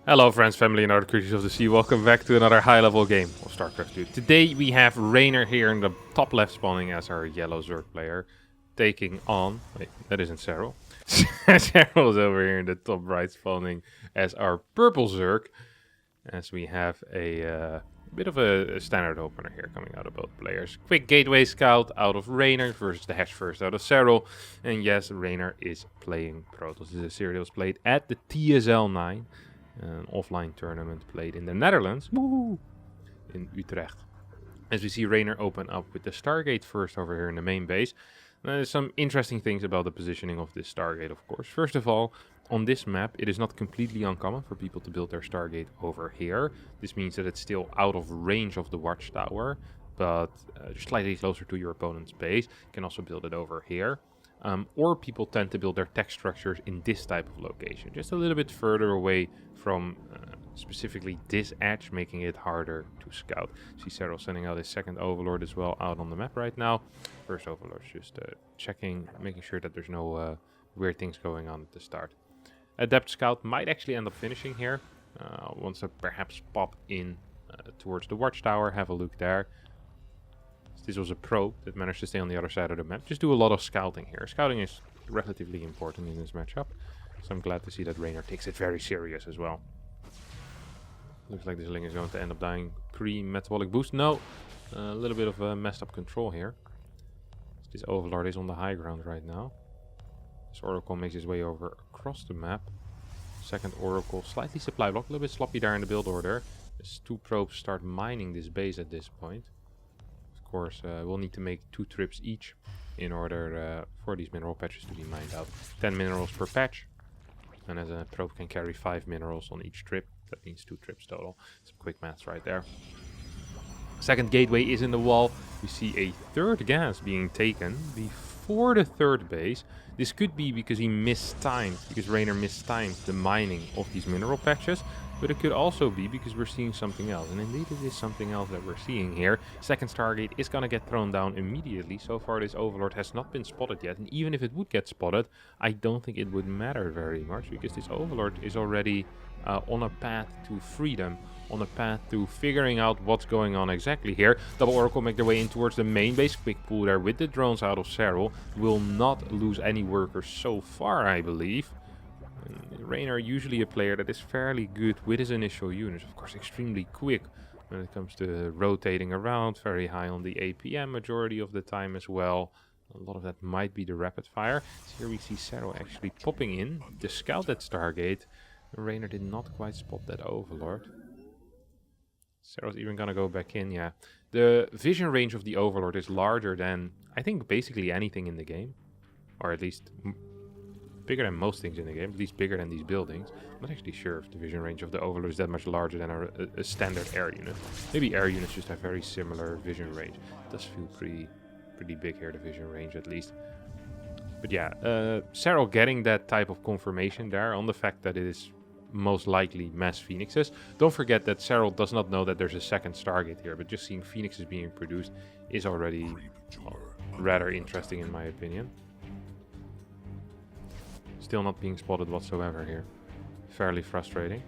Hello friends, family and other creatures of the sea, welcome back to another high level game of StarCraft II. Today we have Reynor here in the top left spawning as our yellow Zerg player, taking on, wait, that isn't Serral. Serral's over here in the top right spawning as our purple Zerg, as we have a bit of a standard opener here coming out of both players. Quick gateway scout out of Reynor versus the hash first out of Serral, and yes, Reynor is playing Protoss. This is a series played at the TSL 9. An offline tournament played in the Netherlands, woo, in Utrecht. As we see Reynor open up with the Stargate first over here in the main base. There's some interesting things about the positioning of this Stargate, of course. First of all, on this map, it is not completely uncommon for people to build their Stargate over here. This means that it's still out of range of the watchtower, but slightly closer to your opponent's base. You can also build it over here. Or people tend to build their tech structures in this type of location, just a little bit further away from specifically this edge, making it harder to scout. See Serral sending out his second Overlord as well out on the map right now. First Overlord just checking, making sure that there's no weird things going on at the start. Adept Scout might actually end up finishing here. Wants to perhaps pop in towards the watchtower, have a look there. This was a probe that managed to stay on the other side of the map. Just do a lot of scouting here. Scouting is relatively important in this matchup. So I'm glad to see that Reynor takes it very serious as well. Looks like this Ling is going to end up dying pre-metabolic boost. No, a little bit of messed up control here. This Overlord is on the high ground right now. This Oracle makes his way over across the map. Second Oracle, slightly supply block, a little bit sloppy there in the build order. As two probes start mining this base at this point. Of course, we'll need to make 2 trips each in order for these mineral patches to be mined out. 10 minerals per patch. And as a probe can carry 5 minerals on each trip, that means 2 trips total. Some quick maths right there. Second gateway is in the wall. We see a third gas being taken before the third base. This could be because he mistimed, because Reynor mistimed the mining of these mineral patches. But it could also be because we're seeing something else. And indeed it is something else that we're seeing here. Second Stargate is going to get thrown down immediately. So far this Overlord has not been spotted yet. And even if it would get spotted, I don't think it would matter very much. Because this Overlord is already on a path to freedom. On a path to figuring out what's going on exactly here. Double Oracle make their way in towards the main base. Quick pull there with the drones out of Serral. Will not lose any workers so far, I believe. Reynor usually a player that is fairly good with his initial units. Of course, extremely quick when it comes to rotating around. Very high on the APM majority of the time as well. A lot of that might be the rapid fire. So here we see Serral actually popping in to scout that Stargate. Reynor did not quite spot that Overlord. Serral's even gonna go back in, yeah. The vision range of the Overlord is larger than, I think, basically anything in the game. Or at least bigger than most things in the game, at least bigger than these buildings. I'm not actually sure if the vision range of the Overlord is that much larger than a standard air unit. Maybe air units just have very similar vision range. It does feel pretty big here, the vision range at least. But yeah, Serral getting that type of confirmation there on the fact that it is most likely mass phoenixes. Don't forget that Serral does not know that there's a second Stargate here, but just seeing phoenixes being produced is already rather interesting in my opinion. Still not being spotted whatsoever here. Fairly frustrating.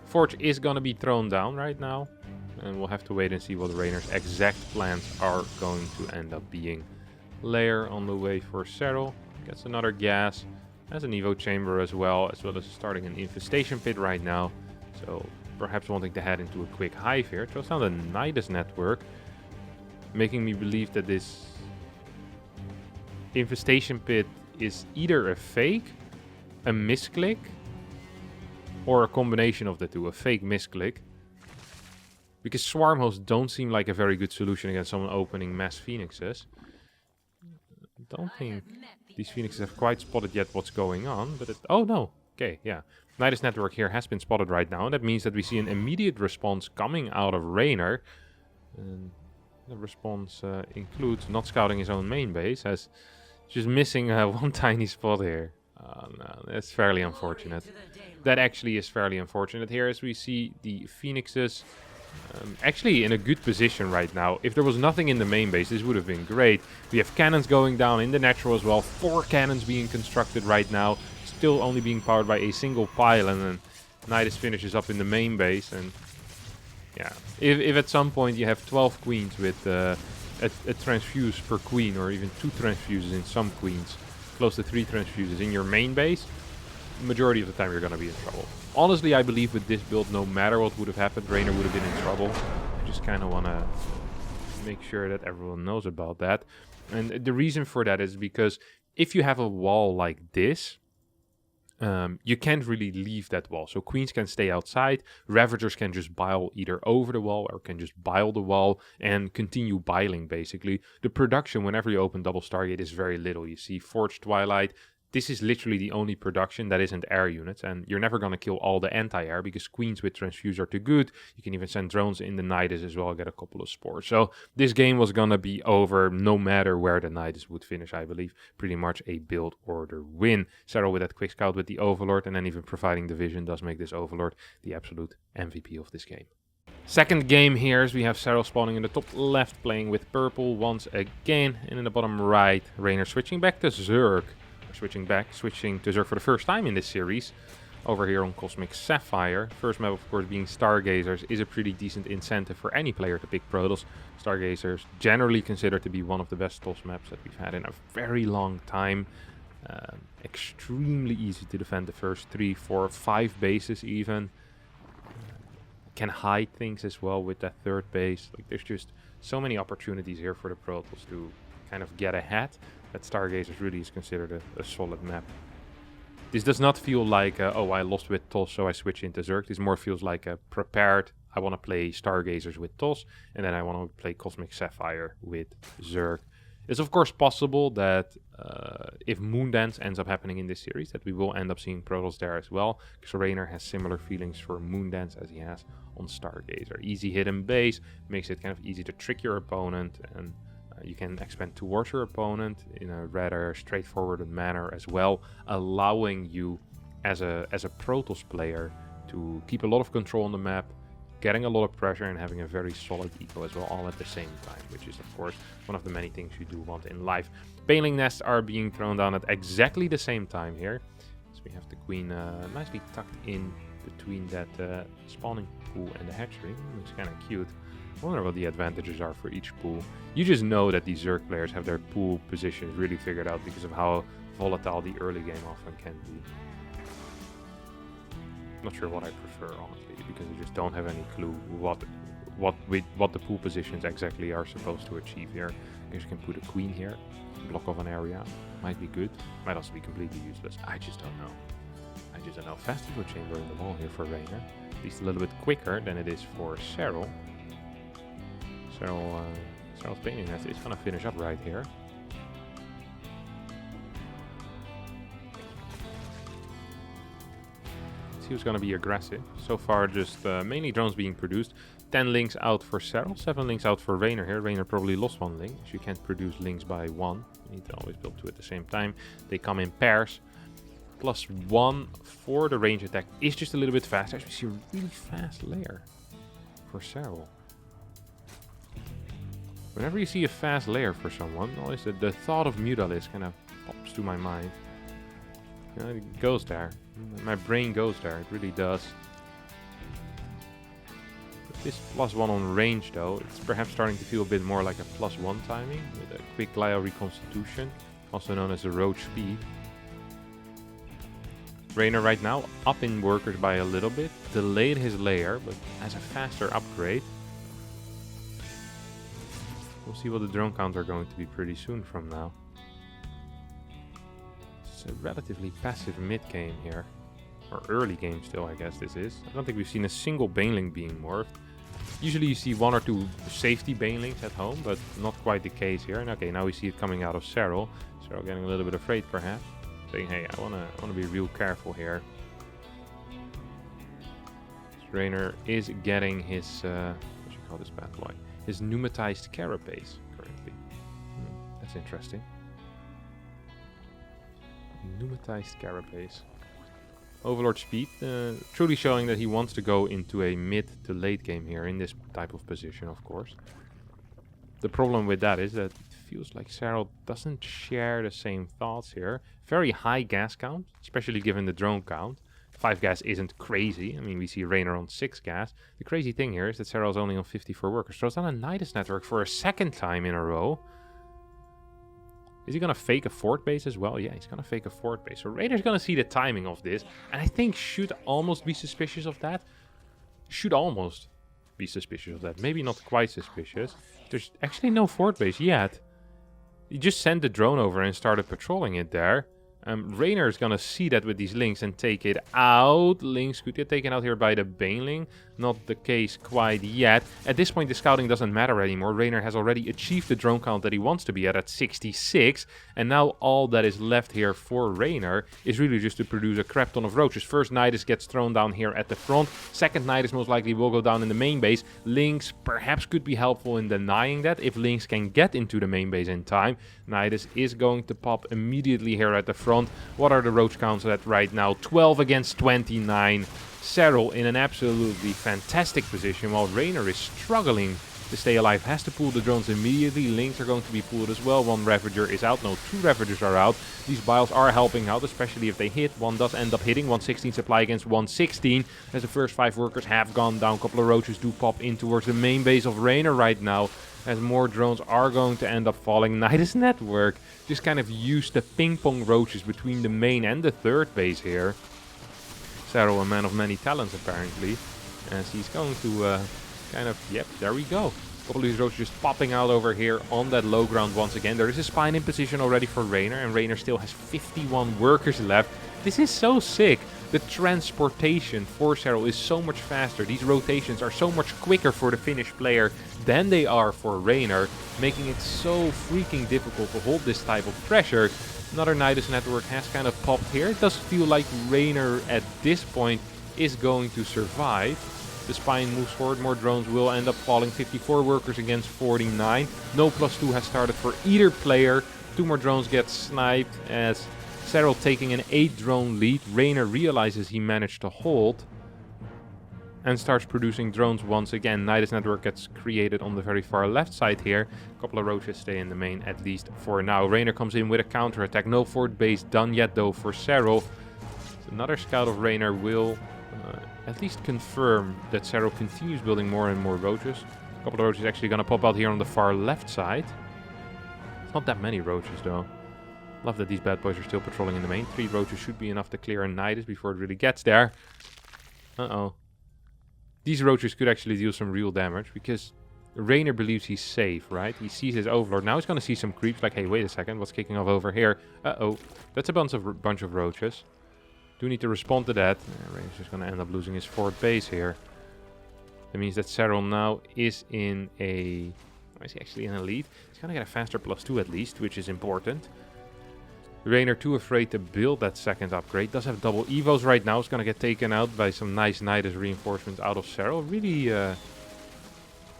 Forge is going to be thrown down right now. And we'll have to wait and see what Reynor's exact plans are going to end up being. Layer on the way for Serral. Gets another gas. Has an Evo chamber as well as starting an infestation pit right now. So perhaps wanting to head into a quick hive here. Throws down the Nydus network. Making me believe that this infestation pit is either a fake, a misclick, or a combination of the two, a fake misclick. Because swarm hosts don't seem like a very good solution against someone opening mass phoenixes. Don't think these phoenixes have quite spotted yet what's going on, but oh no, okay, yeah. Nydus network here has been spotted right now, and that means that we see an immediate response coming out of Reynor. And the response includes not scouting his own main base, as just missing one tiny spot here. No, that's fairly unfortunate. That actually is fairly unfortunate here, as we see the phoenixes actually in a good position right now. If there was nothing in the main base, this would have been great. We have cannons going down in the natural as well. 4 cannons being constructed right now. Still only being powered by a single pylon. And Nydus finishes up in the main base, and yeah, if at some point you have 12 queens with a transfuse per queen, or even 2 transfuses in some queens, close to 3 transfuses in your main base, majority of the time you're going to be in trouble. Honestly, I believe with this build, no matter what would have happened, Reynor would have been in trouble. I just kind of want to make sure that everyone knows about that. And the reason for that is because if you have a wall like this, you can't really leave that wall. So queens can stay outside, Ravagers can just bile either over the wall or can just bile the wall and continue biling basically. The production whenever you open double Stargate is very little. You see Forged Twilight. This is literally the only production that isn't air units, and you're never going to kill all the anti-air because queens with transfuse are too good. You can even send drones in the Nydus as well, get a couple of spores. So this game was going to be over no matter where the Nydus would finish, I believe. Pretty much a build order win. Serral with that quick scout with the Overlord, and then even providing the vision does make this Overlord the absolute MVP of this game. Second game here is we have Serral spawning in the top left, playing with purple once again, and in the bottom right, Reynor switching back to Zerg. Switching to Zerg for the first time in this series, over here on Cosmic Sapphire. First map, of course, being Stargazers is a pretty decent incentive for any player to pick Protoss. Stargazers generally considered to be one of the best TOS maps that we've had in a very long time. Extremely easy to defend the first 3, 4, 5 bases even. Can hide things as well with that third base. Like, there's just so many opportunities here for the Protoss to kind of get ahead. That Stargazers really is considered a solid map. This does not feel like, oh, I lost with TOS, so I switch into Zerg. This more feels like a prepared, I want to play Stargazers with TOS, and then I want to play Cosmic Sapphire with Zerg. It's of course possible that if Moondance ends up happening in this series, that we will end up seeing Protoss there as well, because Reynor has similar feelings for Moondance as he has on Stargazer. Easy hidden base, makes it kind of easy to trick your opponent, and you can expand towards your opponent in a rather straightforward manner as well, allowing you as a Protoss player to keep a lot of control on the map, getting a lot of pressure and having a very solid eco as well, all at the same time, which is of course one of the many things you do want in life. Baneling nests are being thrown down at exactly the same time here. So we have the queen nicely tucked in between that spawning pool and the hatchery. Looks kind of cute. I wonder what the advantages are for each pool. You just know that these Zerg players have their pool positions really figured out because of how volatile the early game often can be. Not sure what I prefer, honestly, because I just don't have any clue what the pool positions exactly are supposed to achieve here. I guess you can put a queen here, block off an area. Might be good, might also be completely useless. I just don't know. Festival chamber in the wall here for Reynor. At least a little bit quicker than it is for Serral. Serral's painting nest is going to finish up right here. Let's see who's going to be aggressive. So far, just mainly drones being produced. 10 links out for Serral, 7 links out for Reynor here. Reynor probably lost 1 link, so you can't produce links by 1. You need to always build 2 at the same time. They come in pairs. +1 for the range attack is just a little bit faster. As we see a really fast layer for Serral. Whenever you see a fast layer for someone, always the thought of Mutalisk kind of pops to my mind. You know, it goes there. My brain goes there. It really does. With this +1 on range, though, it's perhaps starting to feel a bit more like a +1 timing with a quick Glio reconstitution, also known as the road speed. Reynor right now up in workers by a little bit, delayed his layer, but has a faster upgrade. We'll see what the drone counts are going to be pretty soon from now. It's a relatively passive mid game here. Or early game still, I guess this is. I don't think we've seen a single Baneling being morphed. Usually you see 1 or 2 safety Banelings at home, but not quite the case here. And okay, now we see it coming out of Serral. Serral getting a little bit afraid perhaps. Saying, hey, I wanna be real careful here. Reynor is getting his, what should you call this bad boy? His pneumatized carapace currently. That's interesting. Pneumatized carapace. Overlord speed, truly showing that he wants to go into a mid to late game here in this type of position, of course. The problem with that is that it feels like Serral doesn't share the same thoughts here. Very high gas count, especially given the drone count. 5 gas isn't crazy. I mean, we see Reynor on 6 gas. The crazy thing here is that Serral's only on 54 workers. Throws down a Nydus network for a second time in a row. Is he going to fake a fort base as well? Yeah, he's going to fake a fort base. So Reynor's going to see the timing of this. And I think should almost be suspicious of that. Should almost be suspicious of that. Maybe not quite suspicious. There's actually no fort base yet. He just sent the drone over and started patrolling it there. Reynor is going to see that with these links and take it out. Links could get taken out here by the Baneling. Not the case quite yet. At this point, the scouting doesn't matter anymore. Reynor has already achieved the drone count that he wants to be at 66. And now all that is left here for Reynor is really just to produce a crap ton of roaches. First Nydus gets thrown down here at the front. Second Nydus most likely will go down in the main base. Links perhaps could be helpful in denying that. If Links can get into the main base in time. Nydus is going to pop immediately here at the front. What are the roach counts at right now? 12 against 29. Serral in an absolutely fantastic position while Reynor is struggling to stay alive. Has to pull the drones immediately. Links are going to be pulled as well. One Ravager is out. No, 2 Ravagers are out. These biles are helping out, especially if they hit. One does end up hitting. 116 supply against 116. As the first 5 workers have gone down. A couple of roaches do pop in towards the main base of Reynor right now. As more drones are going to end up falling. Nydus network just kind of used the ping pong roaches between the main and the third base here. Serral, a man of many talents apparently. As he's going to kind of, yep, there we go. A couple of these roaches just popping out over here on that low ground once again. There is a spine in position already for Reynor. And Reynor still has 51 workers left. This is so sick. The transportation for Serral is so much faster. These rotations are so much quicker for the Finnish player than they are for Reynor, making it so freaking difficult to hold this type of pressure. Another Nydus network has kind of popped here. It does feel like Reynor at this point is going to survive. The spine moves forward. More drones will end up falling. 54 workers against 49. No +2 has started for either player. 2 more drones get sniped as Serral taking an 8 drone lead. Reynor realizes he managed to hold and starts producing drones once again. Nydus network gets created on the very far left side here. A couple of roaches stay in the main, at least for now. Reynor comes in with a counterattack. No fort base done yet though for Serral. Another scout of Reynor will at least confirm that Serral continues building more and more roaches. A couple of roaches actually going to pop out here on the far left side. It's not that many roaches though. Love that these bad boys are still patrolling in the main. 3 roaches should be enough to clear a Nydus before it really gets there. Uh-oh. These roaches could actually deal some real damage because Reynor believes he's safe, right? He sees his Overlord. Now he's going to see some creeps like, hey, wait a second, what's kicking off over here? Uh-oh. That's a bunch of roaches. Do need to respond to that. Reynor's just going to end up losing his fort base here. That means that Serral now is in a... Is he actually in a lead? He's going to get a faster +2 at least, which is important. Reynor too afraid to build that second upgrade. Does have double evos right now. It's going to get taken out by some nice Nydus reinforcements out of Serral.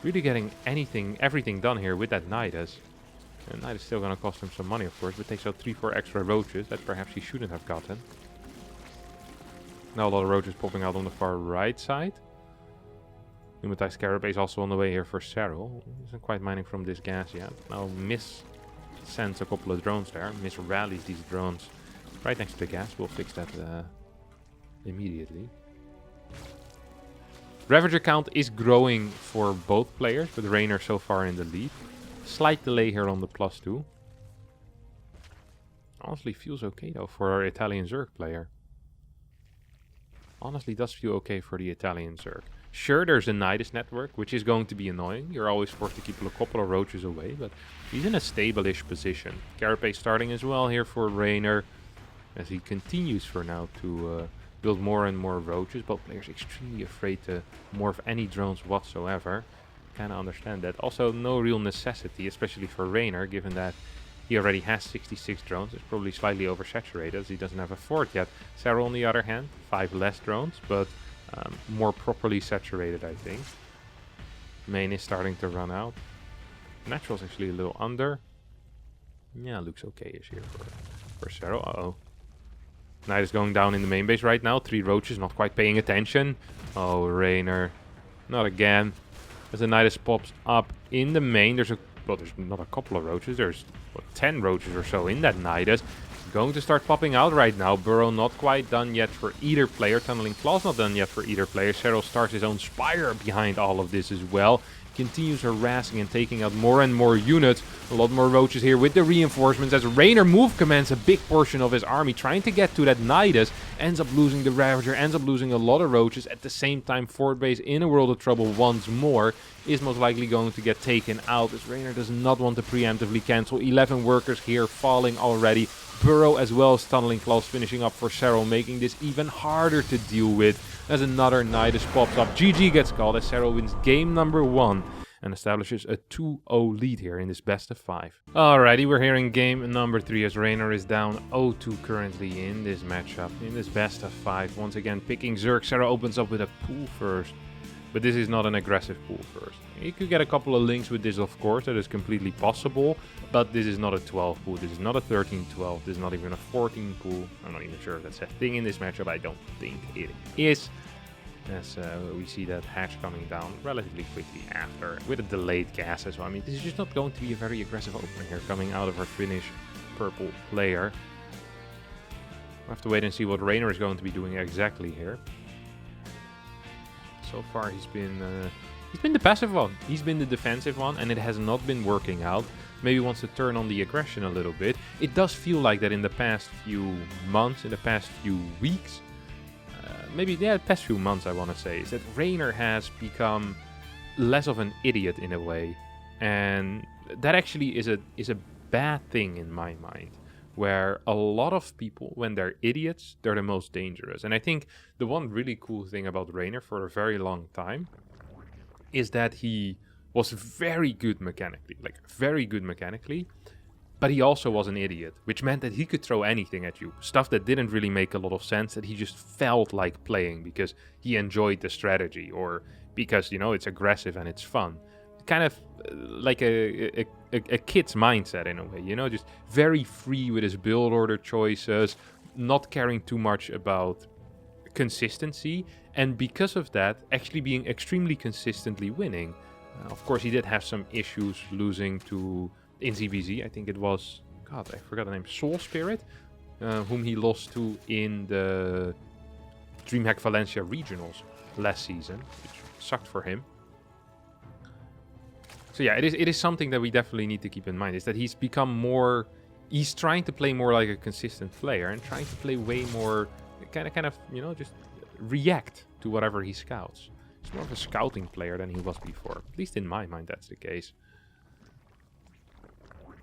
Really getting everything done here with that Nydus. And Nydus still going to cost him some money, of course. But takes out 3-4 extra roaches that perhaps he shouldn't have gotten. Now a lot of roaches popping out on the far right side. Pneumatized Scarab is also on the way here for Serral. Isn't quite mining from this gas yet. Now sends a couple of drones there. Rallies these drones right next to the gas. We'll fix that immediately. Ravager count is growing for both players, but Reynor so far in the lead. Slight delay here on the +2. Honestly feels okay though for our Italian Zerg player. Honestly does feel okay for the Italian Zerg. Sure, there's a Nydus network, which is going to be annoying. You're always forced to keep a couple of roaches away, but he's in a stable-ish position. Carapace starting as well here for Reynor, as he continues for now to build more and more roaches. Both players extremely afraid to morph any drones whatsoever. Kind of understand that. Also, no real necessity, especially for Reynor, given that he already has 66 drones. It's probably slightly oversaturated, as he doesn't have a fort yet. Serral, on the other hand, 5 less drones, but more properly saturated, I think. Main is starting to run out. Natural's actually a little under. Yeah, looks okay-ish here for Serral. Uh-oh. Nydus going down in the main base right now. 3 roaches, not quite paying attention. Oh, Reynor. Not again. As the Nydus pops up in the main, there's not a couple of roaches. There's, 10 roaches or so in that Nydus. going to start popping out right now. Burrow not quite done yet for either player. Tunneling Claw's not done yet for either player. Serral starts his own Spire behind all of this as well. Continues harassing and taking out more and more units. A lot more roaches here with the reinforcements as Reynor move commands a big portion of his army trying to get to that Nydus. Ends up losing the Ravager, ends up losing a lot of roaches. At the same time, Fort Base in a world of trouble once more is most likely going to get taken out as Reynor does not want to preemptively cancel. 11 workers here falling already. Burrow as well as Tunneling Claws finishing up for Serral, making this even harder to deal with as another Nydus pops up. GG gets called as Serral wins game number 1 and establishes a 2-0 lead here in this best of 5. Alrighty, we're here in game number 3 as Reynor is down 0-2 currently in this matchup, in this best of 5. Once again picking Zerg. Serral opens up with a pool first, but this is not an aggressive pool first. You could get a couple of links with this, of course, that is completely possible, but this is not a 12 pool, this is not a 13-12, this is not even a 14 pool. I'm not even sure if that's a thing in this matchup, I don't think it is. As we see that hatch coming down relatively quickly after, with a delayed gas as well. I mean, this is just not going to be a very aggressive opener here, coming out of our Finnish purple player. We'll have to wait and see what Reynor is going to be doing exactly here. So far he's been the passive one, he's been the defensive one, and it has not been working out. Maybe wants to turn on the aggression a little bit. It does feel like that in the past few months, in the past few weeks, the past few months I want to say, is that Reynor has become less of an idiot in a way. And that actually is a bad thing in my mind. Where a lot of people, when they're idiots, they're the most dangerous. And I think the one really cool thing about Reynor for a very long time is that he was very good mechanically, but he also was an idiot, which meant that he could throw anything at you. Stuff that didn't really make a lot of sense, that he just felt like playing because he enjoyed the strategy or because, you know, it's aggressive and it's fun. Kind of like a kid's mindset in a way, you know, just very free with his build order choices, not caring too much about consistency, and because of that, actually being extremely consistently winning. Of course, he did have some issues losing to, in ZBZ, I think it was, God, I forgot the name, Soul Spirit, whom he lost to in the DreamHack Valencia regionals last season, which sucked for him. So yeah, it is something that we definitely need to keep in mind, is that he's become more, he's trying to play more like a consistent player and trying to play way more, kind of, you know, just react to whatever he scouts. He's more of a scouting player than he was before. At least in my mind, that's the case.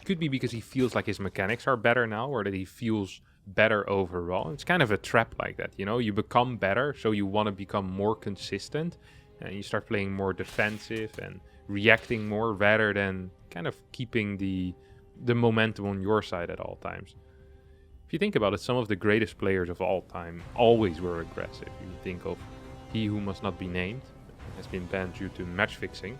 Could be because he feels like his mechanics are better now, or that he feels better overall. It's kind of a trap like that, you know? You become better, so you want to become more consistent, and you start playing more defensive and reacting more rather than kind of keeping the momentum on your side at all times. If you think about it, some of the greatest players of all time always were aggressive. You think of he who must not be named, has been banned due to match fixing,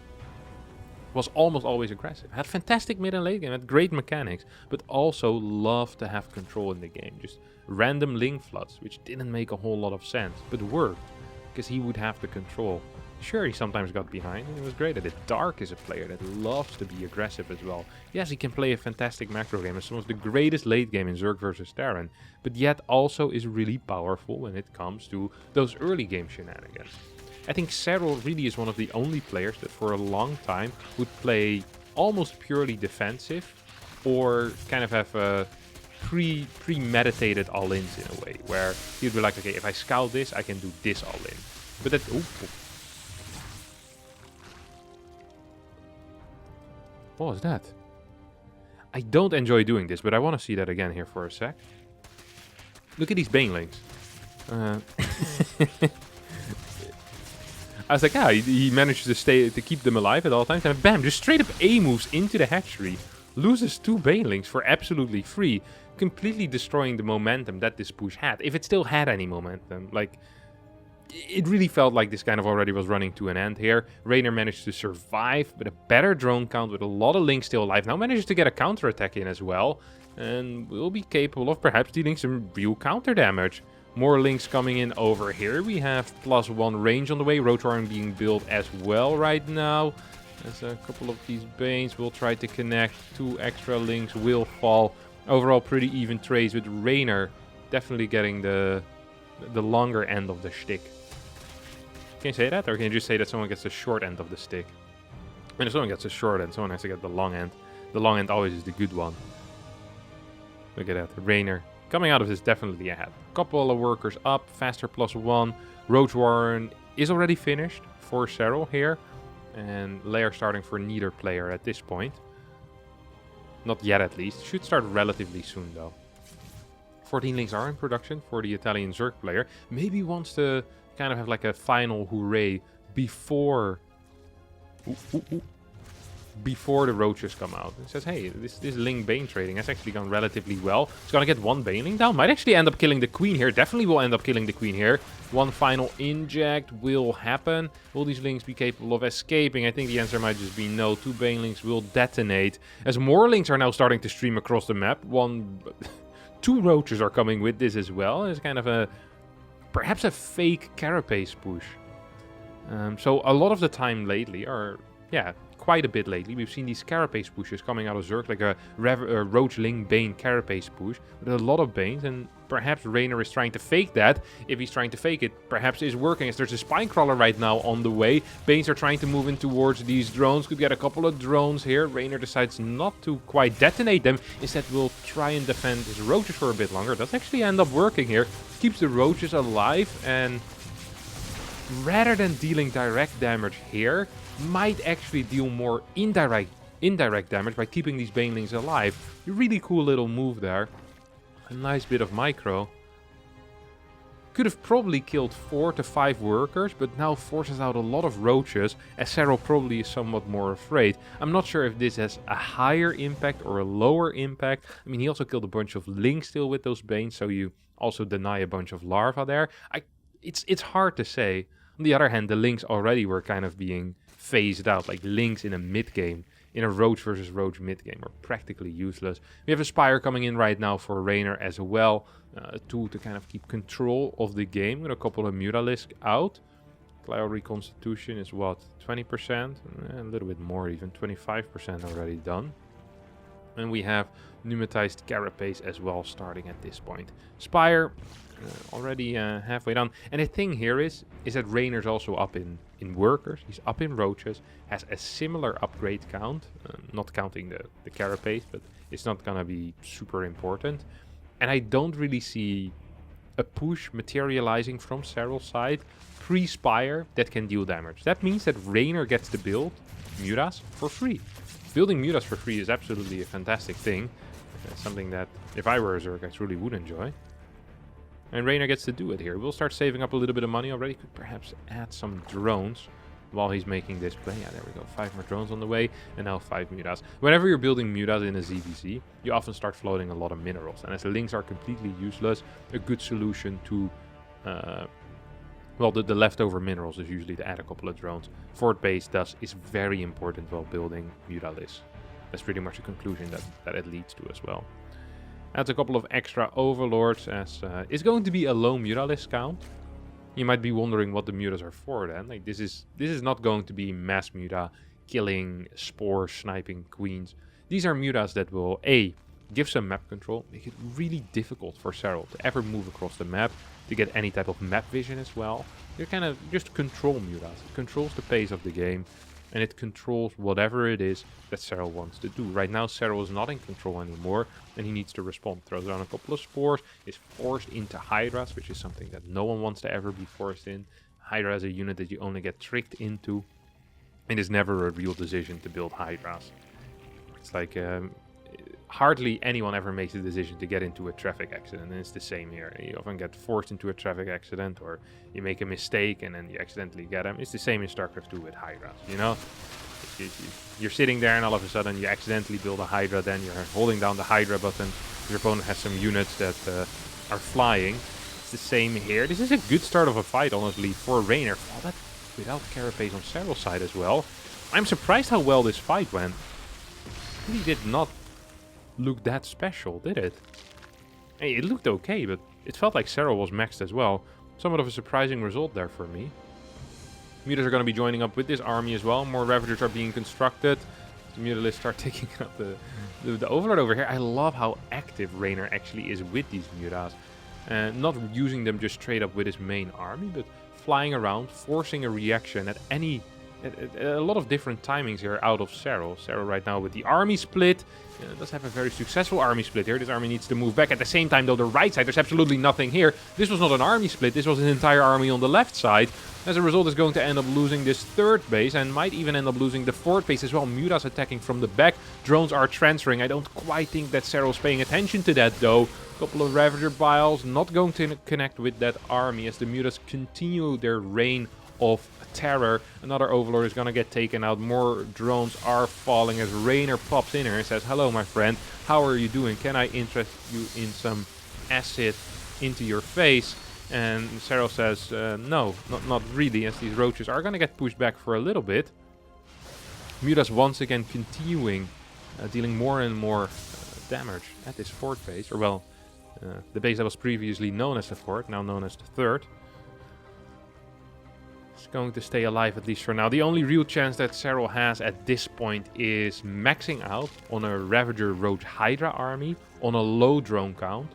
was almost always aggressive. Had fantastic mid and late game, had great mechanics, but also loved to have control in the game. Just random link floods, which didn't make a whole lot of sense, but worked, because he would have the control. Sure, he sometimes got behind, and he was great at it. Dark is a player that loves to be aggressive as well. Yes, he can play a fantastic macro game, and some of the greatest late game in Zerg versus Terran, but yet also is really powerful when it comes to those early game shenanigans. I think Serral really is one of the only players that for a long time would play almost purely defensive, or kind of have a premeditated all-ins in a way, where he'd be like, okay, if I scout this, I can do this all-in. But that... What was that? I don't enjoy doing this, but I want to see that again here for a sec. Look at these banelings. I was like, ah, he managed to keep them alive at all times, and bam, just straight up A moves into the hatchery. Loses 2 banelings for absolutely free, completely destroying the momentum that this push had. If it still had any momentum, like... It really felt like this kind of already was running to an end here. Reynor managed to survive with a better drone count, with a lot of links still alive. Now manages to get a counterattack in as well, and will be capable of perhaps dealing some real counter damage. More links coming in over here. We have +1 range on the way. Rotorn being built as well right now. As a couple of these Banes will try to connect. 2 extra links will fall Overall, pretty even trades with Reynor definitely getting the longer end of the stick. Can you say that? Or can you just say that someone gets the short end of the stick? And if someone gets the short end, someone has to get the long end. The long end always is the good one. Look at that. Reynor coming out of this definitely ahead. Couple of workers up. Faster +1. Roach Warren is already finished for Serral here. And layer starting for neither player at this point. Not yet at least. Should start relatively soon though. 14 links are in production for the Italian Zerg player. Maybe wants to kind of have like a final hooray before before the roaches come out. It says, hey, this Link Bane trading has actually gone relatively well. It's gonna get one Baneling down. Might actually end up killing the Queen here. Definitely will end up killing the Queen here. One final inject will happen. Will these Links be capable of escaping? I think the answer might just be no. 2 Banelings will detonate. As more Links are now starting to stream across the map. 2 roaches are coming with this as well. It's kind of perhaps a fake carapace push. So a lot of the time lately, or yeah, quite a bit lately, we've seen these carapace pushes coming out of Zerg, like a Roach Link Bane carapace push with a lot of Banes, and perhaps Reynor is trying to fake that. If he's trying to fake it, perhaps it's working, as there's a Spine Crawler right now on the way. Banes are trying to move in towards these drones, could get a couple of drones here. Reynor decides not to quite detonate them, instead will try and defend his roaches for a bit longer. Does actually end up working here, keeps the roaches alive, and rather than dealing direct damage here, might actually deal more indirect damage by keeping these Banelings alive. A really cool little move there. A nice bit of micro. Could have probably killed 4 to 5 workers, but now forces out a lot of roaches, as Serral probably is somewhat more afraid. I'm not sure if this has a higher impact or a lower impact. I mean, he also killed a bunch of Links still with those Banes, so you also deny a bunch of larvae there. It's hard to say. On the other hand, the Links already were kind of being phased out, like Links in a mid-game, in a Roach versus Roach mid-game, are practically useless. We have a Spire coming in right now for Reynor as well, a tool to kind of keep control of the game, with a couple of Mutalisks out. Cloud Reconstitution is what, 20%? A little bit more even, 25% already done. And we have Pneumatized Carapace as well starting at this point. Spire already halfway done. And the thing here is that Reynor's also up in workers. He's up in roaches. Has a similar upgrade count. Not counting the Carapace, but it's not gonna be super important. And I don't really see a push materializing from Serral's side pre-Spire that can deal damage. That means that Reynor gets to build Mutas for free. Building Mutas for free is absolutely a fantastic thing. Something that, if I were a Zerg, I truly would enjoy. And Reynor gets to do it here. We'll start saving up a little bit of money already. Could perhaps add some drones while he's making this play. Yeah, there we go. 5 more drones on the way. And now 5 Mutas. Whenever you're building Mutas in a ZVZ, you often start floating a lot of minerals. And as the Links are completely useless, a good solution to... well, the leftover minerals is usually to add a couple of drones. Fort base thus is very important while building Mutalisks. That's pretty much a conclusion that it leads to as well. Adds a couple of extra Overlords, as it's going to be a low Mutalisk count. You might be wondering what the Mutas are for then. Like this is not going to be mass Muta killing, spore sniping queens. These are Mutas that will give some map control, make it really difficult for Serral to ever move across the map, to get any type of map vision as well. They're kind of just control Mutas. It controls the pace of the game, and it controls whatever it is that Serral wants to do. Right now, Serral is not in control anymore, and he needs to respond. Throws down a couple of spores, is forced into Hydras, which is something that no one wants to ever be forced in. Hydra is a unit that you only get tricked into, and it's never a real decision to build Hydras. It's like... hardly anyone ever makes the decision to get into a traffic accident, and it's the same here. You often get forced into a traffic accident, or you make a mistake and then you accidentally get them. It's the same in StarCraft II with Hydras, you know? You're sitting there and all of a sudden you accidentally build a Hydra, then you're holding down the Hydra button, your opponent has some units that are flying. It's the same here. This is a good start of a fight, honestly, for Reynor. Well, that without Carapace on Serral's side as well. I'm surprised how well this fight went. It really did not look that special, did it? Hey, it looked okay, but it felt like Serral was maxed as well. Somewhat of a surprising result there for me. Mutas are going to be joining up with this army as well. More Ravagers are being constructed. the Mutalisks start taking out the Overlord over here. I love how active Reynor actually is with these Mutas. And not using them just straight up with his main army, but flying around, forcing a reaction at a lot of different timings here out of Serral. Serral right now with the army split. Does have a very successful army split here. This army needs to move back. At the same time, though, the right side, there's absolutely nothing here. This was not an army split. This was an entire army on the left side. As a result, is going to end up losing this third base and might even end up losing the fourth base as well. Mutas attacking from the back. Drones are transferring. I don't quite think that Serral's paying attention to that, though. Couple of Ravager Biles not going to connect with that army as the Mutas continue their reign of terror. Another Overlord is gonna get taken out. More drones are falling as Reynor pops in here and says, "Hello, my friend. How are you doing? Can I interest you in some acid into your face?" And Serral says, "No, not really," as these roaches are gonna get pushed back for a little bit. Mutas once again continuing dealing more and more damage at this fourth base, or well, the base that was previously known as the fourth, now known as the third. It's going to stay alive at least for now. The only real chance that Serral has at this point is maxing out on a Ravager Roach Hydra army on a low drone count,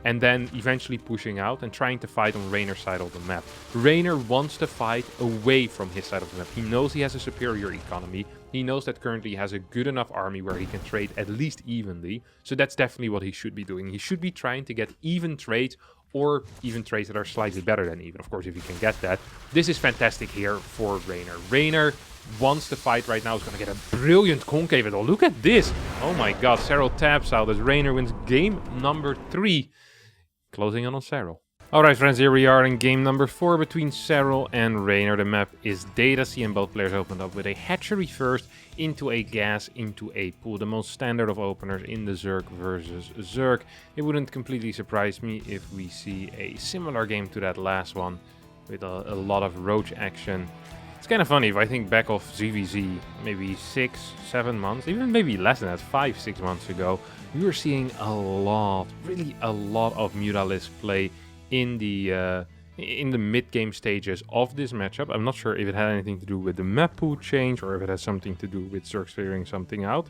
and then eventually pushing out and trying to fight on Reynor's side of the map. Reynor wants to fight away from his side of the map. He knows he has a superior economy. He knows that currently he has a good enough army where he can trade at least evenly. So that's definitely what he should be doing. He should be trying to get even trades, or even trades that are slightly better than even. Of course, if he can get that. This is fantastic here for Reynor. Reynor wants to fight right now. He's going to get a brilliant concave at all. Look at this. Oh my god. Serral taps out as Reynor wins game number 3. Closing in on Serral. Alright friends, here we are in game number 4 between Serral and Reynor. The map is Data Sea and both players opened up with a hatchery first, into a gas, into a pool. The most standard of openers in the Zerg versus Zerg. It wouldn't completely surprise me if we see a similar game to that last one, with a lot of roach action. It's kind of funny if I think back of ZVZ, maybe 6-7 months, even maybe less than that, 5-6 months ago, we were seeing a lot, really a lot of Mutalisks play in the mid-game stages of this matchup. I'm not sure if it had anything to do with the map pool change or if it has something to do with Zerg figuring something out.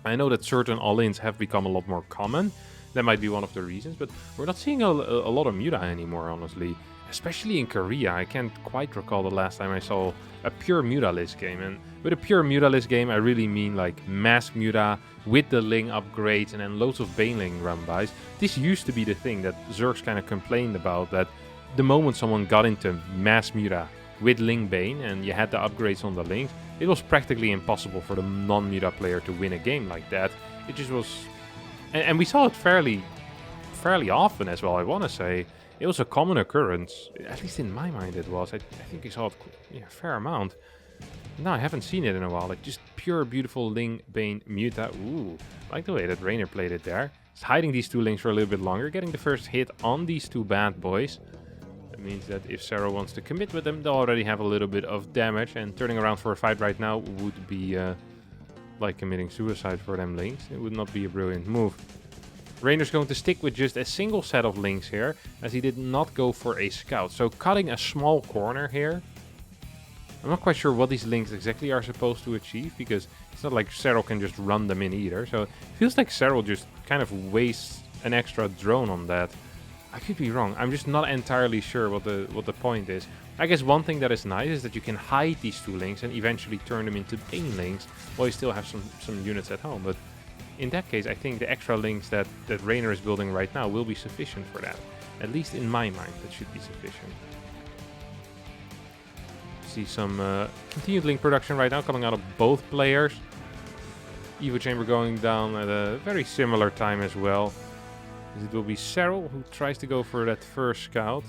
I know that certain all-ins have become a lot more common. That might be one of the reasons, but we're not seeing a lot of Muta anymore, honestly. Especially in Korea. I can't quite recall the last time I saw a pure Mutalisk game. And with a pure Mutalisk game, I really mean like mass Muta with the Ling upgrades and then loads of Baneling run-bys. This used to be the thing that Zergs kind of complained about, that the moment someone got into mass Muta with Ling Bane and you had the upgrades on the Lings, it was practically impossible for the non-Muta player to win a game like that. It just was... And we saw it fairly often as well, I want to say. It was a common occurrence, at least in my mind it was. I think I saw it a fair amount. No, I haven't seen it in a while. Like just pure beautiful Ling Bane Muta. Ooh, I like the way that Reynor played it there. He's hiding these two Lings for a little bit longer, getting the first hit on these two bad boys. That means that if Serral wants to commit with them, they'll already have a little bit of damage. And turning around for a fight right now would be like committing suicide for them Lings. It would not be a brilliant move. Reynor's going to stick with just a single set of Lings here, as he did not go for a scout. So cutting a small corner here. I'm not quite sure what these Lings exactly are supposed to achieve, because it's not like Serral can just run them in either. So it feels like Serral just kind of wastes an extra drone on that. I could be wrong. I'm just not entirely sure what the point is. I guess one thing that is nice is that you can hide these two Lings and eventually turn them into Bane Lings while you still have some units at home. But in that case, I think the extra Lings that Reynor is building right now will be sufficient for that. At least in my mind, that should be sufficient. See some continued Ling production right now coming out of both players. Evo Chamber going down at a very similar time as well. It will be Serral who tries to go for that first scout.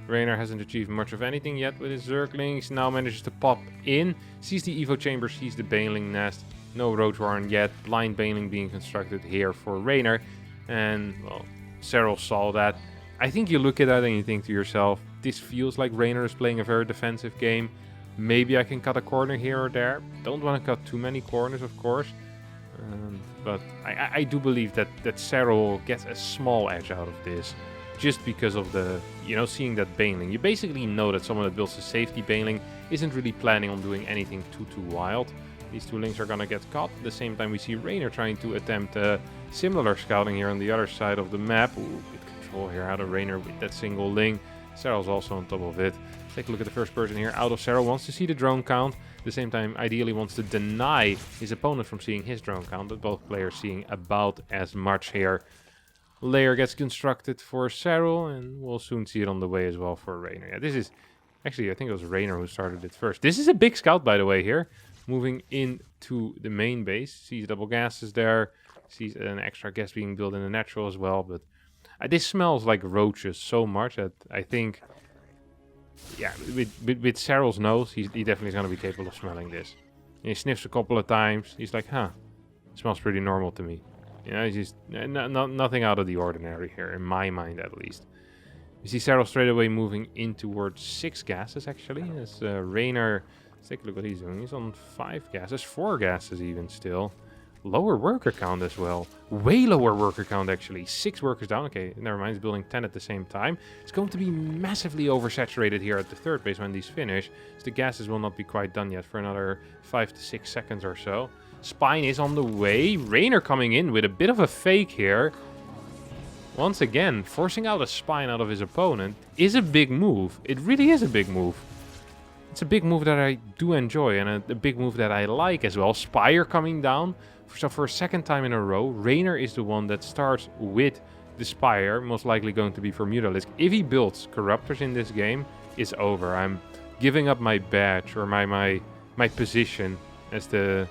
Reynor hasn't achieved much of anything yet with his Zerglings. Now manages to pop in. Sees the Evo Chamber, sees the Baneling nest. No Roach Warren yet. Blind Baneling being constructed here for Reynor. And, well, Serral saw that. I think you look at that and you think to yourself, this feels like Reynor is playing a very defensive game. Maybe I can cut a corner here or there. Don't want to cut too many corners, of course. But I do believe that Serral gets a small edge out of this. Just because of the, seeing that Baneling. You basically know that someone that builds a safety Baneling isn't really planning on doing anything too wild. These two links are gonna get caught. At the same time, we see Reynor trying to attempt similar scouting here on the other side of the map. Ooh, good control here out of Reynor with that single link. Serral's also on top of it. Let's take a look at the first person here. Out of Serral wants to see the drone count. At the same time, ideally wants to deny his opponent from seeing his drone count, but both players seeing about as much here. Layer gets constructed for Serral, and we'll soon see it on the way as well for Reynor. Yeah, this is... Actually, I think it was Reynor who started it first. This is a big scout, by the way, here. Moving into the main base. Sees double gases there. Sees an extra gas being built in the natural as well. But this smells like roaches so much that I think... Yeah, with Serral's nose, he definitely is going to be capable of smelling this. And he sniffs a couple of times. He's like, huh, it smells pretty normal to me. You know, it's just nothing out of the ordinary here, in my mind at least. You see Serral straight away moving in towards 6 gases, actually. As Reynor, let's take a look what he's doing. He's on 5 gases, 4 gases even still. Lower worker count as well. Way lower worker count, actually. 6 workers down. Okay, never mind. He's building 10 at the same time. It's going to be massively oversaturated here at the third base when these finish. So the gases will not be quite done yet for another 5 to 6 seconds or so. Spine is on the way. Reynor coming in with a bit of a fake here. Once again, forcing out a spine out of his opponent is a big move. It really is a big move. It's a big move that I do enjoy and a big move that I like as well. Spire coming down. So for a second time in a row, Reynor is the one that starts with the Spire. Most likely going to be for Mutalisk. If he builds Corruptors in this game, it's over. I'm giving up my badge or my position as the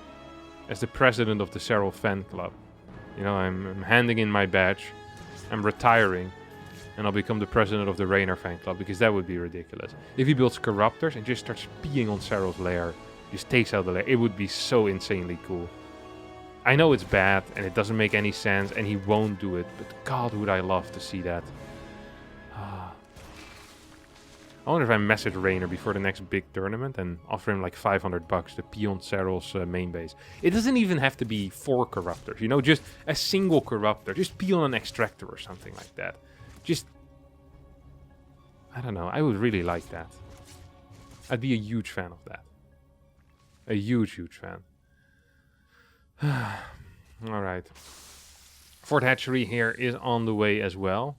president of the Serral fan club. You know, I'm handing in my badge. I'm retiring, and I'll become the president of the Reynor fan club, because that would be ridiculous. If he builds Corruptors and just starts peeing on Serral's lair, just takes out the lair, it would be so insanely cool. I know it's bad, and it doesn't make any sense, and he won't do it, but God, would I love to see that. I wonder if I message Reynor before the next big tournament and offer him like $500 to pee on Serral's main base. It doesn't even have to be 4 Corruptors, you know, just a single Corruptor. Just pee on an Extractor or something like that. Just, I don't know, I would really like that. I'd be a huge fan of that. A huge, huge fan. Alright. Fort Hatchery here is on the way as well.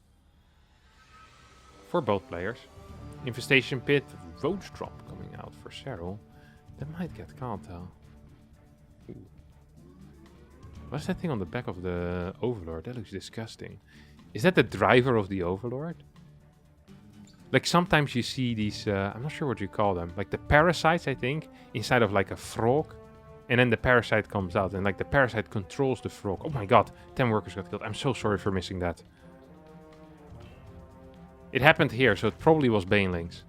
For both players. Infestation Pit, Roach Drop coming out for Serral. That might get caught though. Ooh. What's that thing on the back of the Overlord? That looks disgusting. Is that the driver of the Overlord? Like sometimes you see these, I'm not sure what you call them. Like the parasites, I think, inside of like a frog. And then the parasite comes out and like the parasite controls the frog. Oh my god, 10 workers got killed. I'm so sorry for missing that. It happened here, so it probably was Banelings.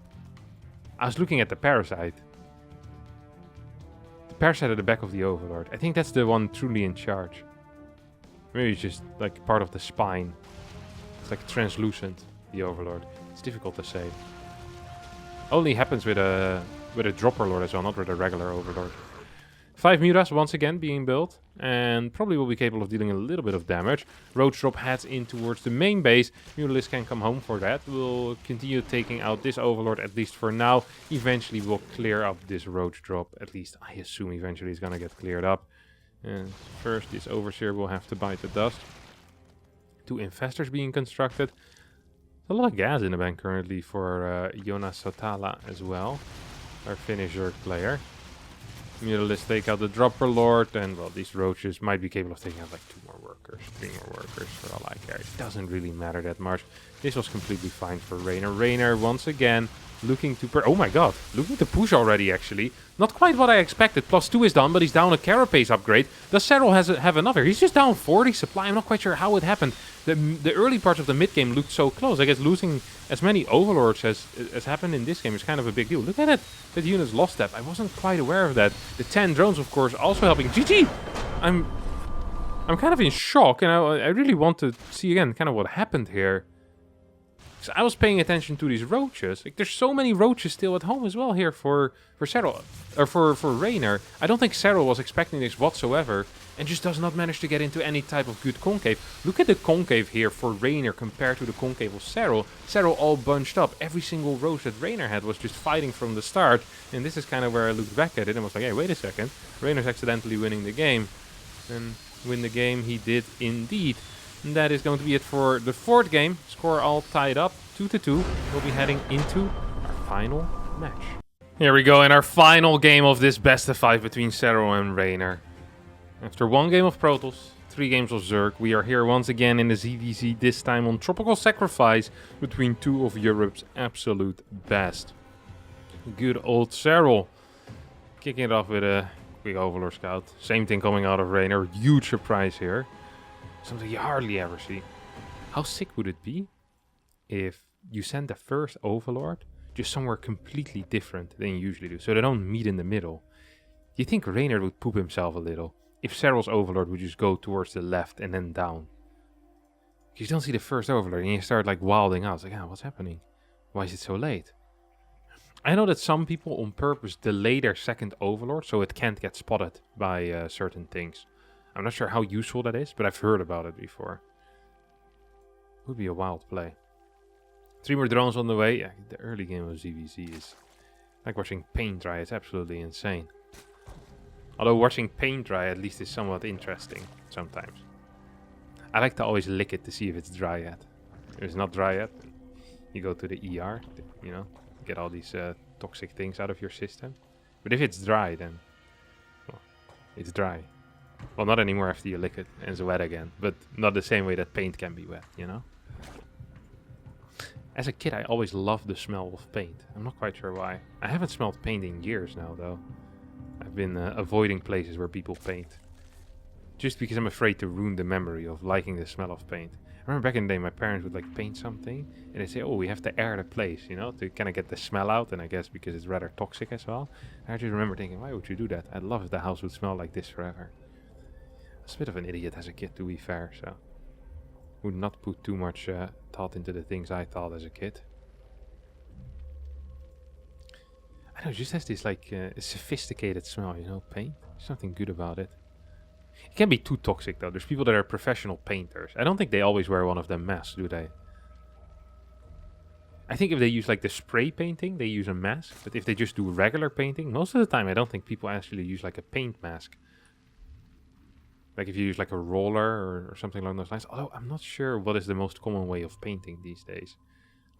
I was looking at the parasite. The parasite at the back of the Overlord. I think that's the one truly in charge. Maybe it's just like part of the spine. It's like translucent, the Overlord. It's difficult to say. Only happens with a Dropper Lord as well, not with a regular Overlord. 5 Mutas once again being built, and probably will be capable of dealing a little bit of damage. Roach Drop heads in towards the main base. Mutalisk can come home for that. We'll continue taking out this Overlord, at least for now. Eventually we'll clear up this Roach Drop. At least I assume eventually it's gonna get cleared up. And first this Overseer will have to bite the dust. 2 Infestors being constructed. There's a lot of gas in the bank currently for Jonas Sotala as well. Our Finnish Zerg player. Mutalisk take out the Dropper Lord, and well, these roaches might be capable of taking out like 2 more workers, 3 more workers for all I care. It doesn't really matter that much. This was completely fine for Reynor. Reynor once again looking to oh my god, looking to push already actually. Not quite what I expected. +2 is done, but he's down a Carapace upgrade. Does Serral have another? He's just down 40 supply. I'm not quite sure how it happened. The early parts of the mid game looked so close. I guess losing as many Overlords as happened in this game is kind of a big deal. Look at it. That unit's lost that. I wasn't quite aware of that. The 10 drones, of course, also helping. GG! I'm kind of in shock, and I really want to see again kind of what happened here. So I was paying attention to these roaches. Like, there's so many roaches still at home as well here for Serral, or for Reynor. I don't think Serral was expecting this whatsoever. and just does not manage to get into any type of good concave. Look at the concave here for Reynor compared to the concave of Serral. Serral all bunched up. Every single roach that Reynor had was just fighting from the start. And this is kind of where I looked back at it and was like, hey, wait a second. Reynor's accidentally winning the game. And win the game he did indeed. And that is going to be it for the 4th game. Score all tied up, 2-2. We'll be heading into our final match. Here we go in our final game of this best of 5 between Serral and Reynor. After 1 game of Protoss, 3 games of Zerg, we are here once again in the ZVZ, this time on Tropical Sacrifice between 2 of Europe's absolute best. Good old Serral. Kicking it off with a quick Overlord Scout. Same thing coming out of Reynor. Huge surprise here. Something you hardly ever see. How sick would it be if you send the first Overlord just somewhere completely different than you usually do, so they don't meet in the middle? You think Reynor would poop himself a little if Serral's Overlord would just go towards the left and then down. You don't see the first Overlord and you start like wilding out. It's like, what's happening? Why is it so late? I know that some people on purpose delay their second Overlord so it can't get spotted by certain things. I'm not sure how useful that is, but I've heard about it before. Would be a wild play. 3 more drones on the way. Yeah, the early game of ZVZ is like watching paint dry. It's absolutely insane. Although watching paint dry at least is somewhat interesting sometimes. I like to always lick it to see if it's dry yet. If it's not dry yet, you go to the ER, you know, get all these toxic things out of your system. But if it's dry, then, well, it's dry. Well, not anymore after you lick it and it's wet again, but not the same way that paint can be wet, you know? As a kid, I always loved the smell of paint. I'm not quite sure why. I haven't smelled paint in years now, though. I've been avoiding places where people paint. Just because I'm afraid to ruin the memory of liking the smell of paint. I remember back in the day, my parents would like paint something, and they'd say, oh, we have to air the place, you know, to kind of get the smell out, and I guess because it's rather toxic as well. And I just remember thinking, why would you do that? I'd love if the house would smell like this forever. I was a bit of an idiot as a kid, to be fair, so would not put too much thought into the things I thought as a kid. I know, it just has this like sophisticated smell, you know, paint. There's something good about it. It can be too toxic though. There's people that are professional painters. I don't think they always wear one of them masks, do they? I think if they use like the spray painting, they use a mask. But if they just do regular painting, most of the time I don't think people actually use like a paint mask. Like if you use like a roller or something along those lines. Although I'm not sure what is the most common way of painting these days.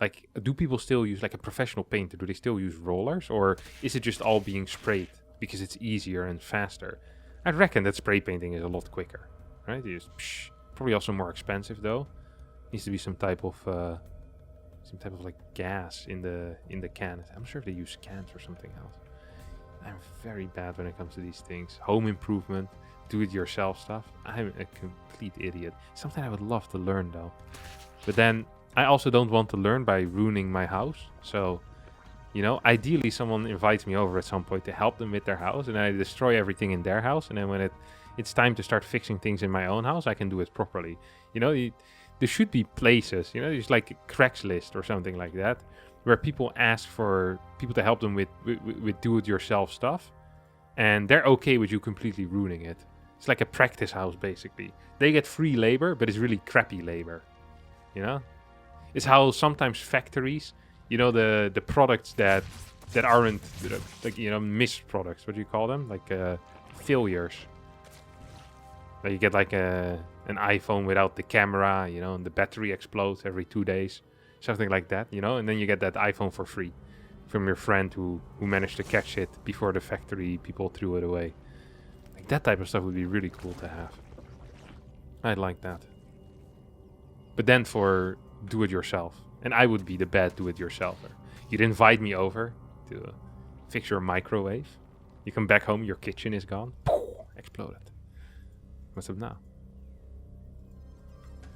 Like, do people still use like a professional painter? Do they still use rollers? Or is it just all being sprayed because it's easier and faster? I reckon that spray painting is a lot quicker, right? You just, probably also more expensive though. Needs to be some type of like gas in the can. I'm sure if they use cans or something else. I'm very bad when it comes to these things. Home improvement, do-it-yourself stuff. I'm a complete idiot. Something I would love to learn though. But then I also don't want to learn by ruining my house. So, you know, ideally someone invites me over at some point to help them with their house, and I destroy everything in their house, and then when it's time to start fixing things in my own house, I can do it properly. You know, there should be places, you know, there's like Craigslist or something like that, where people ask for people to help them with do-it-yourself stuff, and they're okay with you completely ruining it. It's like a practice house, basically. They get free labor, but it's really crappy labor, you know? It's how sometimes factories, you know, the products that aren't, like, you know, missed products, what do you call them? Like failures. Like you get like an iPhone without the camera, you know, and the battery explodes every 2 days. Something like that, you know, and then you get that iPhone for free from your friend who managed to catch it before the factory people threw it away. Like that type of stuff would be really cool to have. I'd like that. But then for do-it-yourself. And I would be the bad do-it-yourselfer. You'd invite me over to fix your microwave. You come back home, your kitchen is gone. Exploded. What's up now?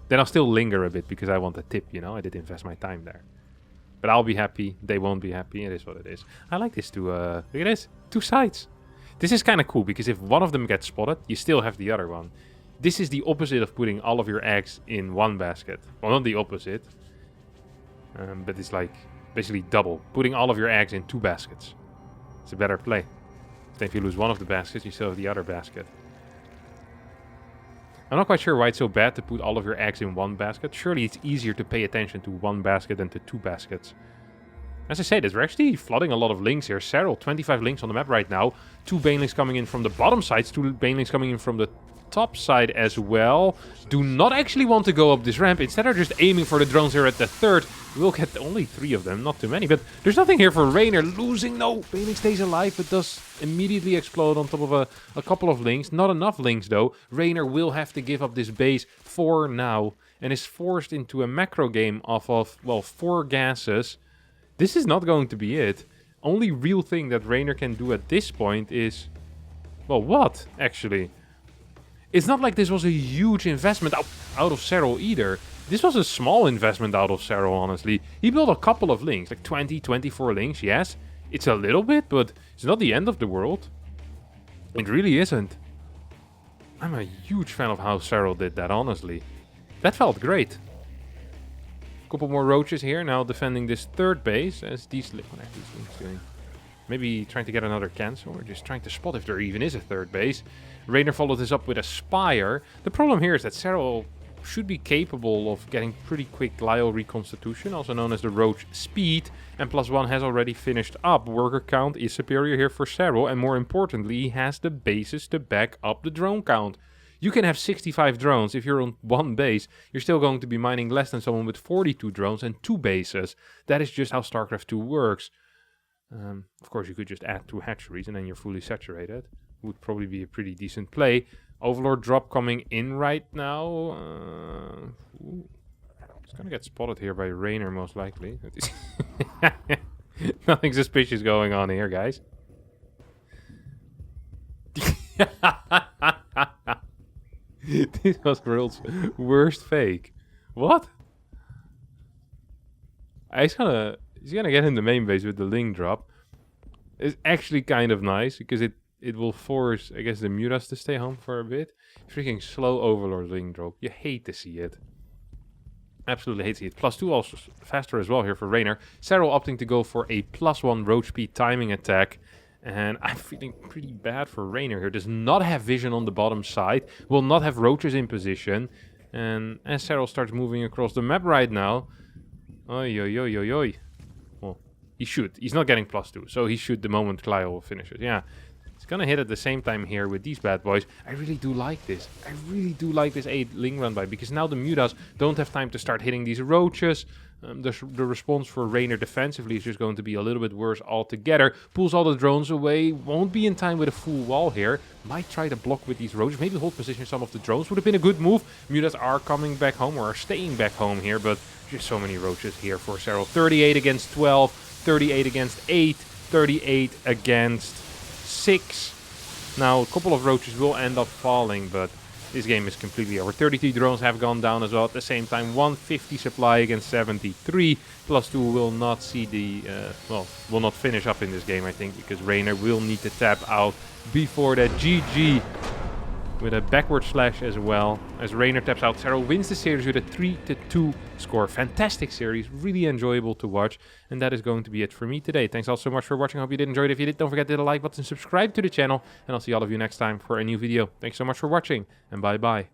Then I'll still linger a bit because I want a tip, you know? I did invest my time there. But I'll be happy. They won't be happy. It is what it is. I like this look at this. 2 sides. This is kind of cool because if one of them gets spotted, you still have the other one. This is the opposite of putting all of your eggs in one basket. Well, not the opposite. But it's like basically double. Putting all of your eggs in 2 baskets. It's a better play. Then if you lose one of the baskets, you still have the other basket. I'm not quite sure why it's so bad to put all of your eggs in one basket. Surely it's easier to pay attention to one basket than to two baskets. As I said, we're actually flooding a lot of links here. Serral, 25 links on the map right now. 2 banelings coming in from the bottom sides, 2 banelings coming in from the top side as well. Do not actually want to go up this ramp. Instead are just aiming for the drones here at the third. We'll get only 3 of them, not too many. But there's nothing here for Reynor. Losing, no. Baneling stays alive, but does immediately explode on top of a couple of links. Not enough links, though. Reynor will have to give up this base for now. And is forced into a macro game off of, well, 4 gases. This is not going to be it. Only real thing that Reynor can do at this point is... Well, what, actually? It's not like this was a huge investment out of Serral either. This was a small investment out of Serral, honestly. He built a couple of links, like 20, 24 links, yes. It's a little bit, but it's not the end of the world. It really isn't. I'm a huge fan of how Serral did that, honestly. That felt great. Couple more roaches here, now defending this third base, as these... What are these things doing? Maybe trying to get another cancel, or just trying to spot if there even is a third base. Reynor followed this up with a Spire. The problem here is that Serral should be capable of getting pretty quick Glio reconstitution, also known as the Roach Speed, and +1 has already finished up. Worker count is superior here for Serral, and more importantly, he has the bases to back up the drone count. You can have 65 drones. If you're on 1 base, you're still going to be mining less than someone with 42 drones and 2 bases. That is just how StarCraft II works. Of course, you could just add 2 hatcheries and then you're fully saturated. Would probably be a pretty decent play. Overlord drop coming in right now. It's gonna get spotted here by Reynor most likely. Nothing suspicious going on here, guys. This was world's worst fake. What? He's gonna get in the main base with the link drop. It's actually kind of nice because it will force, I guess, the Nydus to stay home for a bit. Freaking slow Overlord link drop. You hate to see it. Absolutely hate to see it. +2 also faster as well here for Reynor. Serral opting to go for a +1 roach speed timing attack. And I'm feeling pretty bad for Reynor here. Does not have vision on the bottom side. Will not have roaches in position. And as Serral starts moving across the map right now... Oi, oi, oi, oi, oi. Well, he should. He's not getting +2. So he should the moment Clio finishes. Yeah. It's gonna hit at the same time here with these bad boys. I really do like this. I really do like this 8 link run by. Because now the Nydus don't have time to start hitting these roaches. The response for Reynor defensively is just going to be a little bit worse altogether. Pulls all the drones away. Won't be in time with a full wall here. Might try to block with these roaches. Maybe hold position some of the drones. Would have been a good move. Nydus are coming back home or are staying back home here. But just so many roaches here for Serral. 38 against 12. 38 against 8. 38 against 6. Now a couple of roaches will end up falling, but this game is completely over. 33 drones have gone down as well at the same time. 150 supply against 73. +2 will not see the... will not finish up in this game, I think, because Reynor will need to tap out before that. GG with a backward slash as well. As Reynor taps out, Serral wins the series with a 3-2 score. Fantastic series, really enjoyable to watch. And that is going to be it for me today. Thanks all so much for watching. I hope you did enjoy it. If you did, don't forget to hit the like button, subscribe to the channel, and I'll see all of you next time for a new video. Thanks so much for watching, and bye-bye.